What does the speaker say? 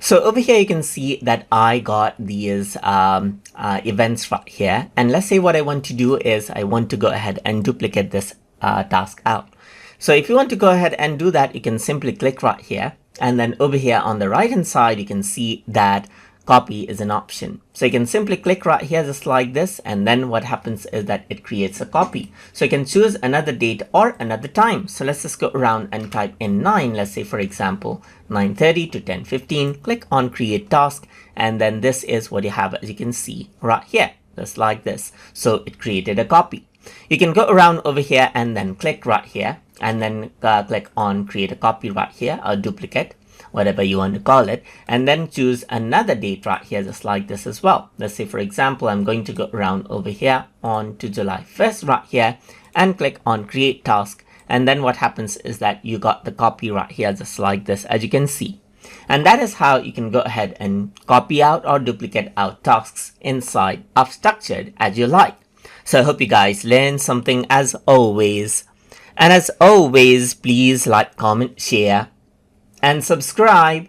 So over here, you can see that I got these events right here. And let's say what I want to do is I want to go ahead and duplicate this task out. So if you want to go ahead and do that, you can simply click right here. And then over here on the right hand side, you can see that copy is an option. So you can simply click right here just like this, and then what happens is that it creates a copy. So you can choose another date or another time. So let's just go around and type in 9, let's say for example 9:30 to 10:15, click on create task, and then this is what you have, as you can see right here, just like this. So it created a copy. You can go around over here and then click right here, and then click on create a copy right here, or duplicate, whatever you want to call it, and then choose another date right here just like this as well. Let's say for example I'm going to go around over here on to July 1st right here and click on create task, and then what happens is that you got the copy right here just like this, as you can see. And that is how you can go ahead and copy out or duplicate out tasks inside of Structured as you like. So I hope you guys learned something as always. And as always, please like, comment, share, and subscribe.